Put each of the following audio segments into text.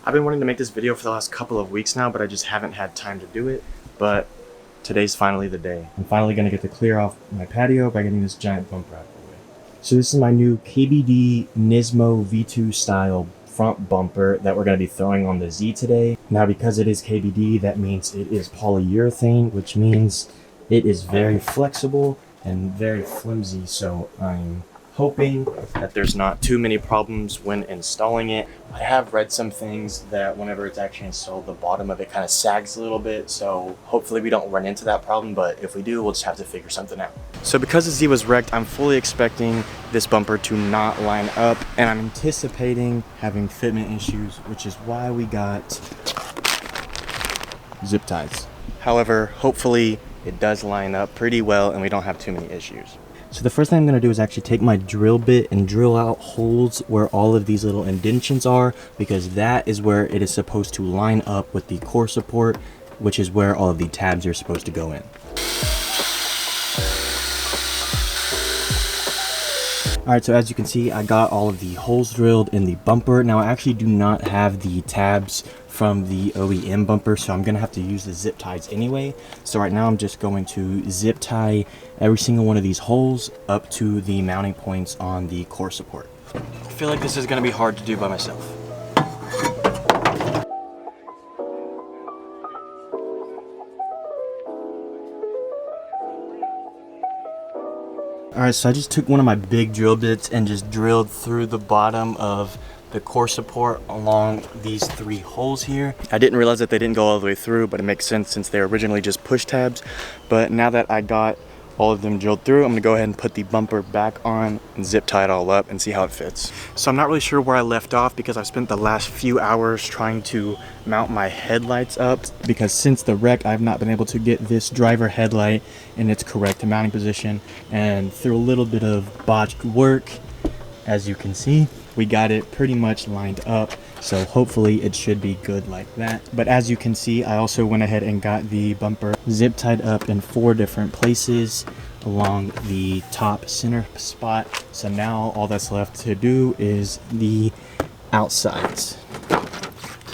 I've been wanting to make this video for the last couple of weeks now, but I just haven't had time to do it. But today's finally the day. I'm finally going to get to clear off my patio by getting this giant bumper out of the way. So this is my new KBD Nismo V2 style front bumper that we're going to be throwing on the Z today. Now, because it is KBD, that means it is polyurethane, which means it is very flexible and very flimsy. So I'm hoping that there's not too many problems when installing it. I have read some things that whenever it's actually installed, the bottom of it kind of sags a little bit, so hopefully we don't run into that problem, but if we do, we'll just have to figure something out. So because the Z was wrecked, I'm fully expecting this bumper to not line up, and I'm anticipating having fitment issues, which is why we got zip ties. However, hopefully it does line up pretty well and we don't have too many issues. So the first thing I'm going to do is actually take my drill bit and drill out holes where all of these little indentions are, because that is where it is supposed to line up with the core support, which is where all of the tabs are supposed to go in. Alright, so as you can see, I got all of the holes drilled in the bumper. Now I actually do not have the tabs from the OEM bumper, so I'm gonna have to use the zip ties anyway. So right now I'm just going to zip tie every single one of these holes up to the mounting points on the core support. I feel like this is gonna be hard to do by myself. Alright, so I just took one of my big drill bits and just drilled through the bottom of the core support along these three holes here. I didn't realize that they didn't go all the way through, but it makes sense since they were originally just push tabs. But now that I got all of them drilled through, I'm gonna go ahead and put the bumper back on and zip tie it all up and see how it fits. So I'm not really sure where I left off because I've spent the last few hours trying to mount my headlights up, because since the wreck I've not been able to get this driver headlight in its correct mounting position, and through a little bit of botched work, as you can see, we got it pretty much lined up, so hopefully it should be good like that. But as you can see, I also went ahead and got the bumper zip tied up in 4 different places along the top center spot. So now all that's left to do is the outsides.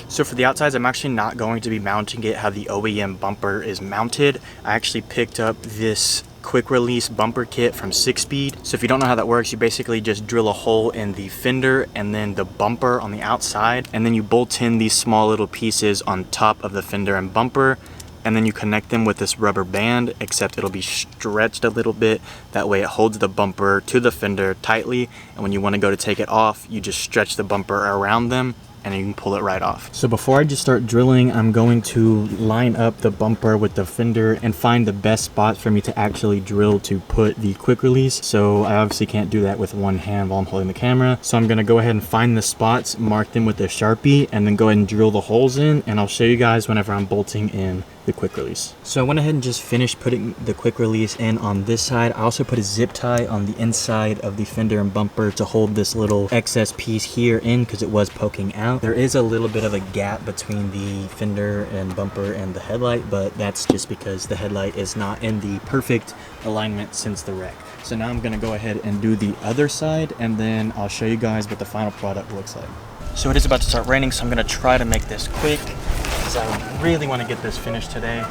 So for the outsides, I'm actually not going to be mounting it how the OEM bumper is mounted. I actually picked up this quick release bumper kit from 6-Speed. So if you don't know how that works, you basically just drill a hole in the fender and then the bumper on the outside, and then you bolt in these small little pieces on top of the fender and bumper, and then you connect them with this rubber band, except it'll be stretched a little bit. That way it holds the bumper to the fender tightly, and when you want to go to take it off, you just stretch the bumper around them and you can pull it right off. So before I just start drilling, I'm going to line up the bumper with the fender and find the best spot for me to actually drill to put the quick release. So I obviously can't do that with one hand while I'm holding the camera. So I'm gonna go ahead and find the spots, mark them with a Sharpie, and then go ahead and drill the holes in, and I'll show you guys whenever I'm bolting in the quick release. So I went ahead and just finished putting the quick release in on this side. I also put a zip tie on the inside of the fender and bumper to hold this little excess piece here in, because it was poking out. There is a little bit of a gap between the fender and bumper and the headlight, but that's just because the headlight is not in the perfect alignment since the wreck. So now I'm gonna go ahead and do the other side, and then I'll show you guys what the final product looks like. So it is about to start raining, so I'm gonna try to make this quick, because I really want to get this finished today.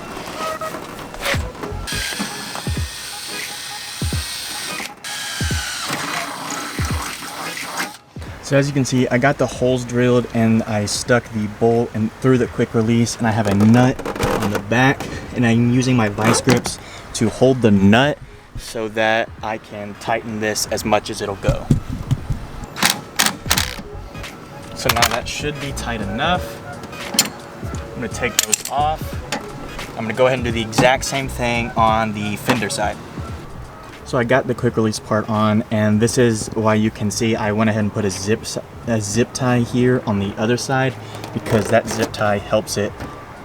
So as you can see, I got the holes drilled and I stuck the bolt and through the quick release, and I have a nut on the back, and I'm using my vice grips to hold the nut so that I can tighten this as much as it'll go. So now that should be tight enough. I'm gonna take those off. I'm gonna go ahead and do the exact same thing on the fender side. So I got the quick release part on, and this is why you can see I went ahead and put a zip tie here on the other side, because that zip tie helps it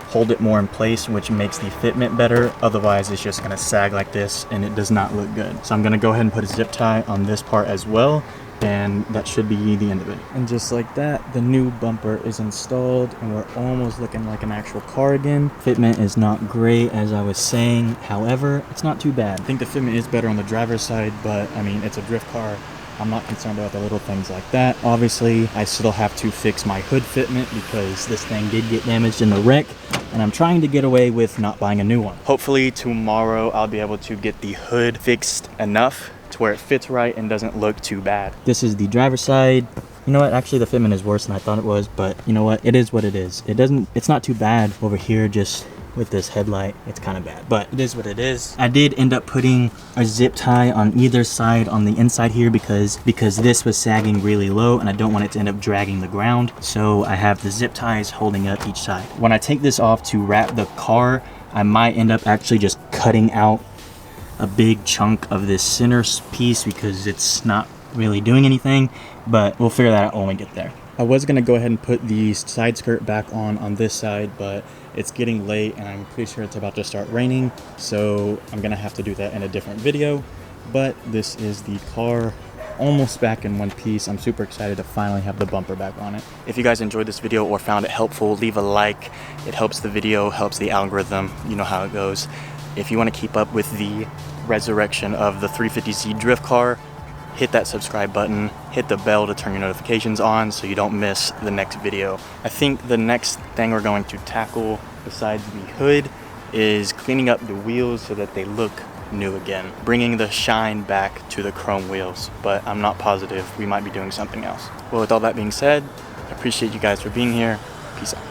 hold it more in place, which makes the fitment better. Otherwise it's just gonna sag like this and it does not look good. So I'm gonna go ahead and put a zip tie on this part as well, and that should be the end of it. And just like that, the new bumper is installed, and we're almost looking like an actual car again. Fitment is not great, as I was saying. However, it's not too bad. I think the fitment is better on the driver's side, but I mean, it's a drift car. I'm not concerned about the little things like that. Obviously, I still have to fix my hood fitment because this thing did get damaged in the wreck, and I'm trying to get away with not buying a new one. Hopefully tomorrow I'll be able to get the hood fixed enough to where it fits right and doesn't look too bad. This is the driver's side. You know what, actually the fitment is worse than I thought it was, but you know what, it is what it is. It's not too bad over here, just with this headlight, it's kind of bad, but it is what it is. I did end up putting a zip tie on either side on the inside here because this was sagging really low and I don't want it to end up dragging the ground. So I have the zip ties holding up each side. When I take this off to wrap the car, I might end up actually just cutting out a big chunk of this center piece because it's not really doing anything, but we'll figure that out when we get there. I was gonna go ahead and put the side skirt back on this side, but it's getting late and I'm pretty sure it's about to start raining, so I'm gonna have to do that in a different video. But this is the car almost back in one piece. I'm super excited to finally have the bumper back on it. If you guys enjoyed this video or found it helpful, leave a like. It helps the video, helps the algorithm, you know how it goes. If you want to keep up with the resurrection of the 350Z drift car, hit that subscribe button, hit the bell to turn your notifications on so you don't miss the next video. I think the next thing we're going to tackle besides the hood is cleaning up the wheels so that they look new again, bringing the shine back to the chrome wheels, but I'm not positive. We might be doing something else. Well, with all that being said, I appreciate you guys for being here. Peace out.